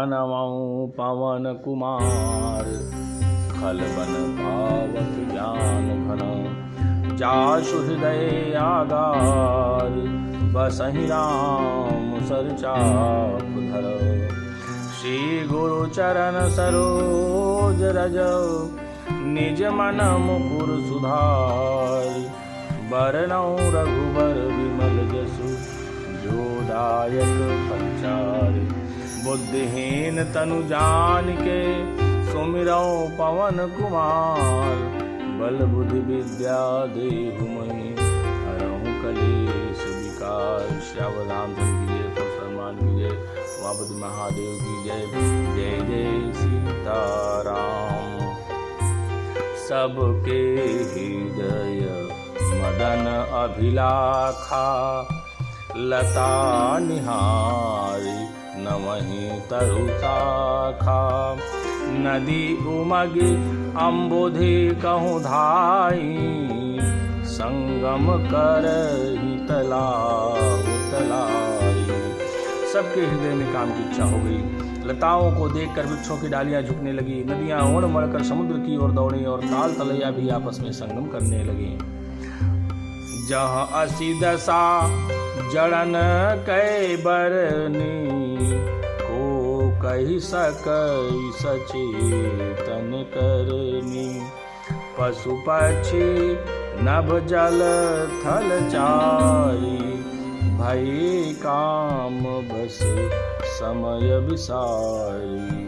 प्रणमौ पवन कुमार, खल बन पावक ज्ञान घन, जासु हृदय आगार, बसहि राम सर चाप धर। श्री गुरु चरण सरोज रज, निज मन मुकुर सुधार, बरनौ रघुबर विमल जसु, जो दायक फलचारि। बुद्धिहीन तनु जानिके, सुमिरौ पवन कुमार, बल बुद्धि विद्या देहु मोहि, हरहु कलेश विकार। श्यावराम चंद्र की जय, हनुमान की जय, उमापति महादेव की जय। जय जय सीताराम। सबके हृदय मदन अभिलाखा, लता निहारी नवहि तरु शाखा। नदी उमगी अम्बुधि कहूँ धाई, संगम करहि तलाउ तलाई। सबके हृदय में काम की इच्छा हो गई। लताओं को देखकर वृक्षों की डालियां झुकने लगी, नदियां ओढ़ मढ़कर समुद्र की ओर दौड़ी और ताल तलैया भी आपस में संगम करने लगी। जहाँ असी दशा जड़न कै बरनी, को कहि सकई सचेतन करनी। पशु पक्षी नभ जल थल चारी, भई काम बस समय विसारी।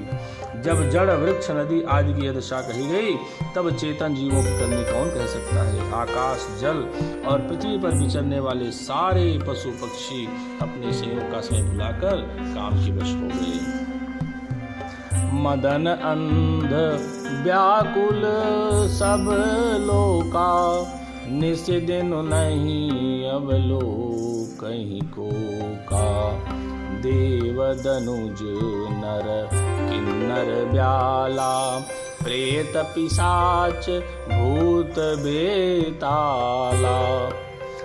जब जड़ वृक्ष नदी आदि की दशा कही गई, तब चेतन जीवों की करनी कौन कह सकता है। आकाश जल और पृथ्वी पर विचरने वाले सारे पशु पक्षी अपने संयोग का समय भुलाकर काम की वश हो गए। मदन अंध व्याकुल सब लोका, निस दिन नहीं अब लोक कहीं को का। देव दनुज नर किन्नर ब्याला, प्रेत पिशाच भूत बेताला।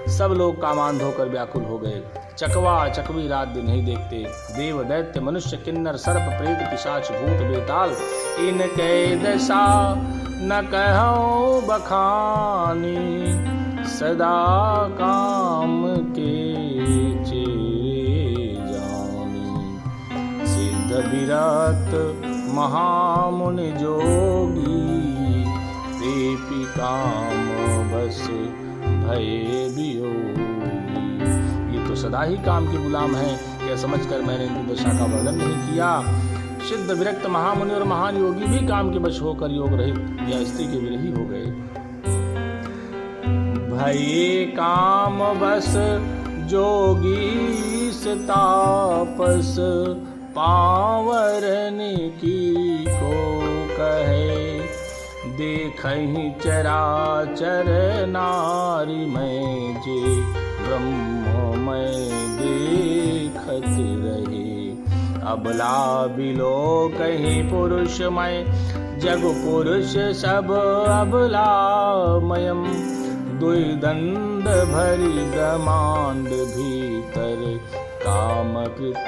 सब लोग कामांध होकर व्याकुल हो गए। चकवा चकवी रात दिन नहीं देखते। देव दैत्य मनुष्य किन्नर सर्प प्रेत पिशाच भूत बेताल, इनके दशा न कहो बखानी। सदा काम के चेरे जानी, सिद्ध विरक्त महामुनि जोगी। प्रेपी काम बस भय वियोगी। ये तो सदा ही काम के गुलाम हैं, यह समझकर मैंने इनकी दशा का वर्णन नहीं किया। सिद्ध विरक्त महामुनि और महान योगी भी काम के वश होकर योग रहित या स्त्री के विरही हो गए। भये काम बस जोगी तापस, पावरन की को कहे। देखहि चराचर नारी में जे, ब्रह्ममय देखत रहे। अबला बिलो कहीं पुरुषमय, जग पुरुष सब अबलामयम्। द्विदंड भरी ब्रह्मांड भीतर, कामकृत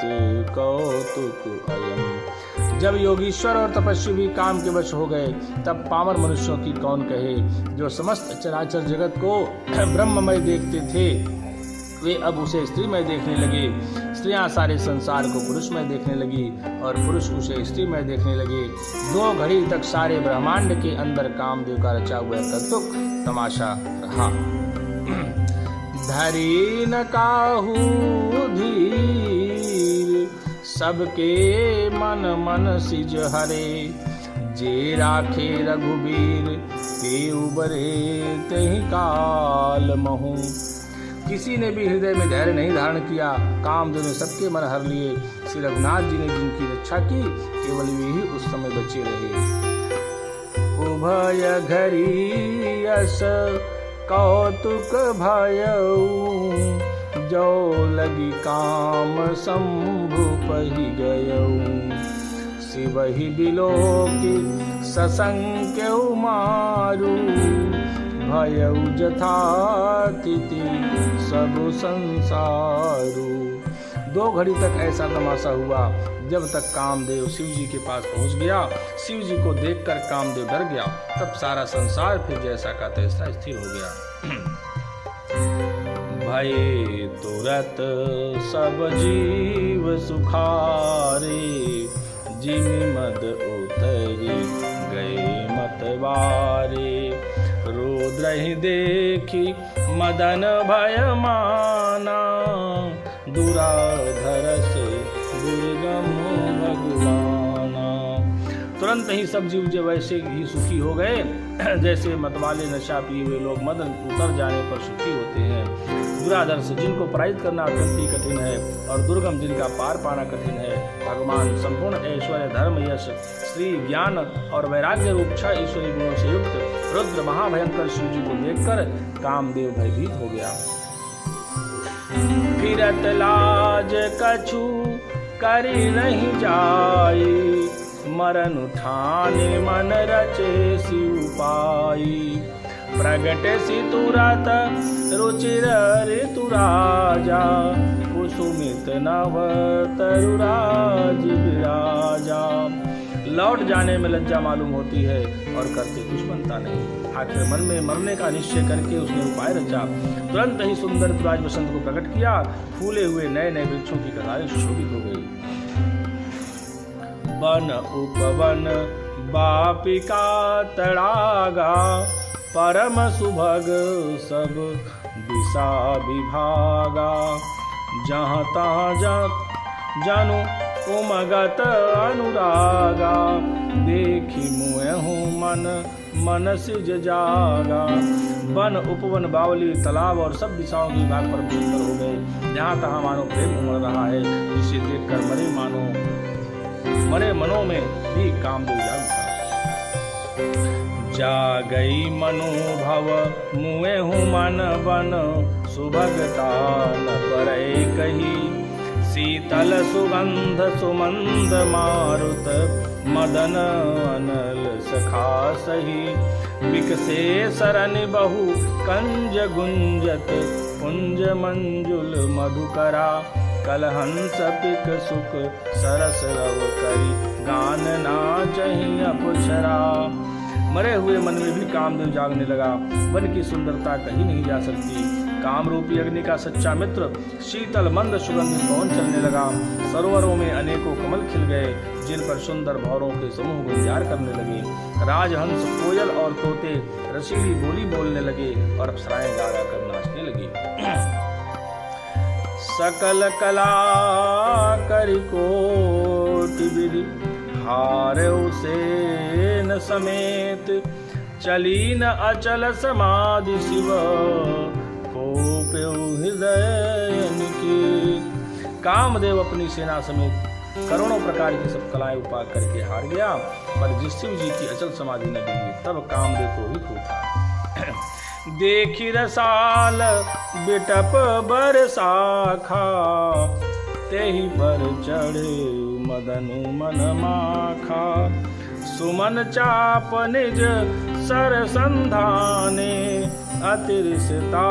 कौतुक अयम्। जब योगीश्वर और तपस्वी भी काम के वश हो गए, तब पामर मनुष्यों की कौन कहे। जो समस्त चराचर जगत को ब्रह्ममय देखते थे, वे अब उसे स्त्रीमय देखने लगे। स्त्रियां सारे संसार को पुरुषमय देखने लगी और पुरुष उसे स्त्रीमय देखने लगे। 2 घड़ी तक सारे ब्रह्मांड के अंदर कामदेव का रचा हुआ कौतुक तमाशा रहा। धरी न काहू धीर, सबके मन मन सिज हरे। जे राखे रघुबीर, ते उबरे तेहि काल महू। किसी ने भी हृदय में धैर्य नहीं धारण किया। कामदेव ने सबके मन हर लिए। श्री रघुनाथ जी ने जिनकी रक्षा की, केवल वे ही उस समय बचे रहे। उभय घड़ी यस कौतुक भयऊ, जो लगी काम शंभु पहि गयऊ। शिवहि बिलोकि ससंख्यऊ मारू, भयऊ जथा तिथि सब संसारू। 2 घड़ी तक ऐसा तमाशा हुआ जब तक कामदेव शिव जी के पास पहुंच गया। शिव जी को देखकर कामदेव डर गया। तब सारा संसार फिर जैसा का तैसा स्थिर हो गया। भये तुरत सब जीव सुखारे, जिमि मद उतरी गए मतवारे। रुद्र देखी मदन भय माना, दुराधर से दुर्गम भगवाना। तुरंत ही सब जीव जो वैसे ही सुखी हो गए जैसे मतवाले नशा पिए हुए लोग मद उतर जाने पर सुखी होते हैं। दुराधर से जिनको पराजित करना अत्यंत ही कठिन है और दुर्गम जिनका पार पाना कठिन है, भगवान संपूर्ण ऐश्वर्य धर्म यश श्री ज्ञान और वैराग्य रूप 6 ईश्वरी गुणों से युक्त रुद्र महाभयंकर शिव जी को देखकर कामदेव भयभीत हो गया। फिरत लाज कछु करी नहीं जाई, मरण उठाने मन रचे सी उपाई। प्रगट सी तुरत रुचिर ऋतु राजा, कुसुमित नव तरुराज विराजा। लौट जाने में लज्जा मालूम होती है और करते कुछ बनता नहीं। आखिर मन में मरने का निश्चय करके उसने उपाय रचा। तुरंत ही सुंदर तुराज बसंत को प्रकट किया। फूले हुए नए नए वृक्षों की कतारें सुशोभित हो गई। वन उपवन बापिका तड़ागा, परम सुभग सब दिशा विभागा। जहाँ तहाँ जानु उमगत अनुरागा, देखी मुएहू मन मन सिज जागा। वन उपवन बावली तालाब और सब दिशाओं की विभाग पर सुंदर हो गए। जहाँ तहाँ मानो प्रेम उमड़ रहा है, जिसे देखकर मरे मनों में भी कामदेव जाग उठा। जा गई मनोभव मुएहू मन बन, सुभगता न परै कही। शीतल सुगंध सुमंद मारुत, मदन अनल सखा सही। विकसे सरन बहु कंज गुंजत, कुंज मंजुल मधुकरा। कलहंस पिक सुख सरस रव करी, गान नाचहि अपुछरा। मरे हुए मन में भी कामदेव जागने लगा। वन की सुंदरता कहीं नहीं जा सकती। काम रूपी अग्नि का सच्चा मित्र शीतल मंद सुगंधित पवन चलने लगा। सरोवरों में अनेकों कमल खिल गए, जिन पर सुंदर भौरों के समूह गुंजार करने लगे। राजहंस कोयल और तोते रसीली बोली बोलने लगे और अप्सराएं गा गा कर नाचने लगी। सकल कला करि कोटि विधि, हारौ सेन समेत। चली न अचल समाधि शिव, हृदय की। कामदेव अपनी सेना समेत करोड़ों प्रकार की सब कलाएं उपा करके हार गया, पर जिस शिव जी की अचल समाधि न डूबी तब कामदेव क्रोधित होता। देखी रसाल बिटप बरसाखा, तेहि पर चढ़े मदनु मन माखा। सुमन चाप निज सर संधाने, अतिरिसता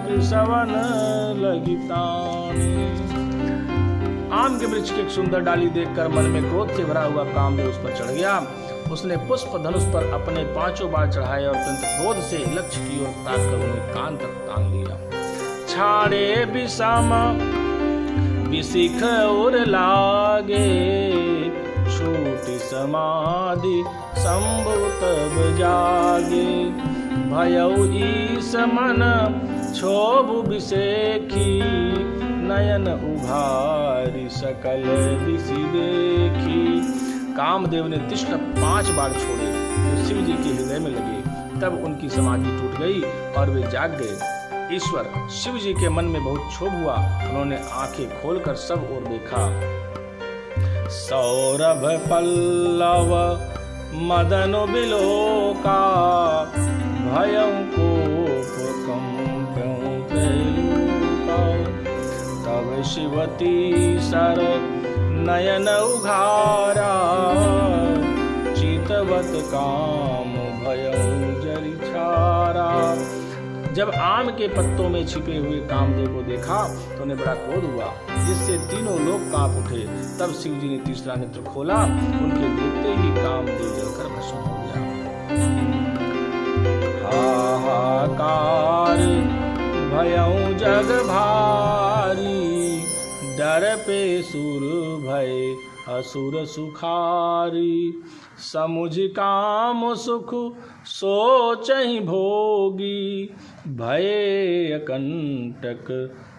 की सवन लगिताने। आम के वृक्ष की एक सुंदर डाली देखकर मन में क्रोध से भरा हुआ कामदेव उस पर चढ़ गया। उसने पुष्प धनुष पर अपने 5 बार चढ़ाए और अत्यंत क्रोध से लक्ष्य की ओर ताककर उन्हें कान तक तान लिया। छाड़े विषम विशिख उर लागे, छूटी समाधि शंभु तब जागे। भयउ ईश मन क्षोभ विषेखी, नयन उघारी सकल दिशि देखी। कामदेव ने तीक्ष्ण 5 बार छोड़े जो शिव जी के हृदय में लगे। तब उनकी समाधि टूट गई और वे जाग गए। ईश्वर शिव जी के मन में बहुत क्षोभ हुआ। उन्होंने आंखें खोलकर सब ओर देखा। सौरभ पल्लव मदन बिलोका, भयं कोप कंप्यों त्रैलोका। तब शिवती सर नयन उघारा, चितवत काम भयं जरि छारा। जब आम के पत्तों में छिपे हुए कामदेव को देखा तो उन्हें बड़ा क्रोध हुआ, जिससे तीनों लोग कांप उठे। तब शिव जी ने तीसरा नेत्र खोला, उनके देखते ही कामदेव जलकर भस्म हो गया। हाहाकार भयउ जग भारी, डर पे सुर भय असुर सुखारी। समुझ काम सुख सोचहि भोगी, भय अकंटक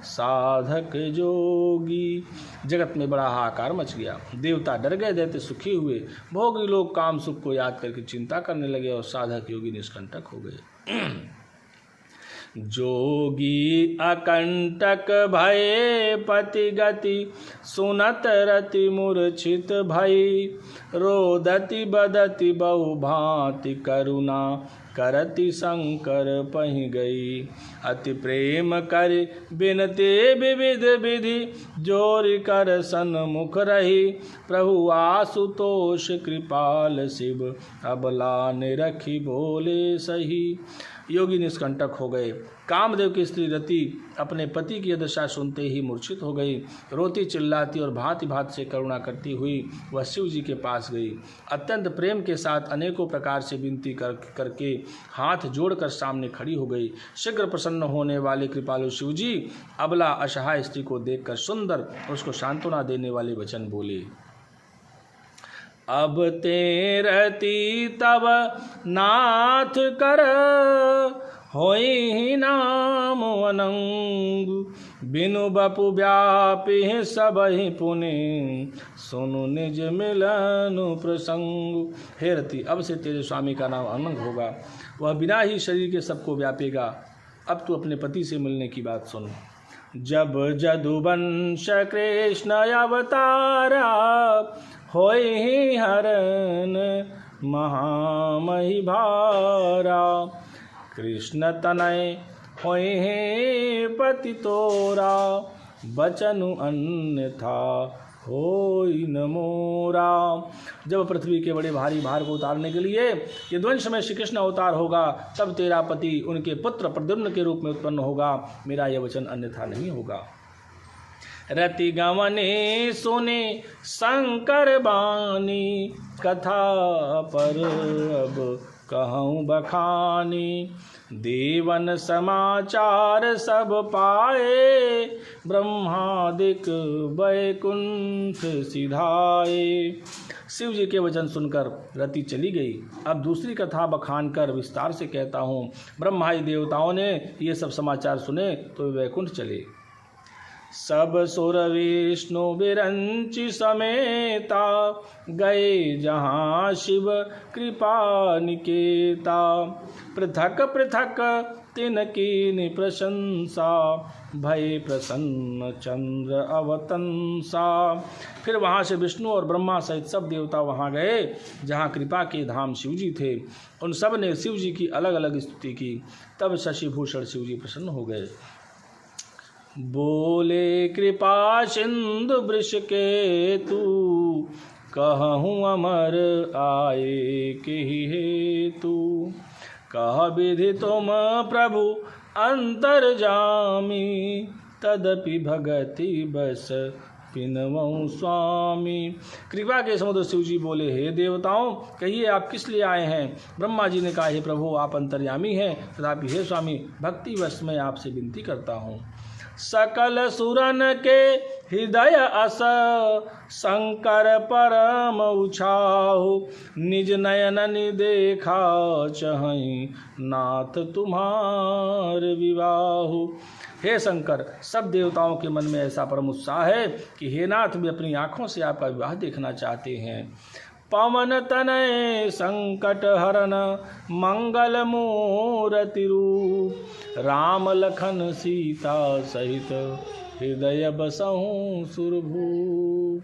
साधक जोगी। जगत में बड़ा हाहाकार मच गया, देवता डर गए, दैत्य सुखी हुए, भोगी लोग काम सुख को याद करके चिंता करने लगे और साधक योगी निष्कंटक हो गए। जोगी अकंटक भय पति गति, सुनत रति मूर्छित भई। रोदति बदति बहु भांति, करुणा करति शंकर पहि गई। अति प्रेम कर बिनते विविध विधि, जोरि कर सन्मुख रही। प्रभु आशुतोष कृपाल शिव, अबला निरखी बोले सही। योगी निष्कंटक हो गए। कामदेव की स्त्री रति अपने पति की दशा सुनते ही मूर्छित हो गई। रोती चिल्लाती और भांति भांति से करुणा करती हुई वह शिव जी के पास गई। अत्यंत प्रेम के साथ अनेकों प्रकार से विनती करके हाथ जोड़कर सामने खड़ी हो गई। शीघ्र प्रसन्न होने वाले कृपालु शिव जी अबला असहाय स्त्री को देखकर सुंदर उसको सांत्वना देने वाले वचन बोले। अब ते रति तब नाथ कर, होई नाम अनंग। बिनु बपु व्यापी सबहि पुनि, सुनु निज मिलन प्रसंग। हे रति, अब से तेरे स्वामी का नाम अनंग होगा, वह बिना ही शरीर के सबको व्यापेगा। अब तू अपने पति से मिलने की बात सुन। जब जदुवंश कृष्ण अवतारा, होई हरन महामहि भारा। कृष्ण तनय होई पति तोरा, बचनु अन्यथा होई न मोरा। जब पृथ्वी के बड़े भारी भार को उतारने के लिए यदुवंश में श्री कृष्ण अवतार होगा, तब तेरा पति उनके पुत्र प्रद्युम्न के रूप में उत्पन्न होगा। मेरा यह वचन अन्यथा नहीं होगा। रति गमने सुने शंकर बानी, कथा पर अब कहूँ बखानी। देवन समाचार सब पाए, ब्रह्मादिक वैकुंठ सिधाए। शिव जी के वचन सुनकर रति चली गई। अब दूसरी कथा बखान कर विस्तार से कहता हूँ। ब्रह्मादि देवताओं ने ये सब समाचार सुने तो वैकुंठ चले। सब सुर विष्णु विरंचि समेता, गए जहाँ शिव कृपा निकेता। पृथक पृथक तिनकी प्रशंसा, भय प्रसन्न चंद्र अवतंसा। फिर वहाँ से विष्णु और ब्रह्मा सहित सब देवता वहाँ गए जहाँ कृपा के धाम शिव जी थे। उन सब ने शिव जी की अलग अलग स्तुति की। तब शशिभूषण शिव जी प्रसन्न हो गए। बोले कृपा सिंधु वृष के तू, कहूँ अमर आए के हेतु। कह विधि तुम प्रभु अंतर्जामी, तदपि भगति बस पिनवऊँ स्वामी। कृपा के समुद्र शिव जी बोले, हे देवताओं, कहिए आप किस लिए आए हैं। ब्रह्मा जी ने कहा, हे प्रभु, आप अंतर्यामी हैं, तथापि हे स्वामी, भक्ति वश में आपसे विनती करता हूँ। सकल सुरन के हृदय अस, शंकर परम उछाहु। निज नयन देखा चहई, नाथ तुम्हार विवाहु। हे शंकर, सब देवताओं के मन में ऐसा परम उत्साह है कि हे नाथ, वे अपनी आँखों से आपका विवाह देखना चाहते हैं। पवन तनय संकट हरन, मंगल मूर्ति रूप। राम लखन सीता सहित, हृदय बसहु सुरभूप।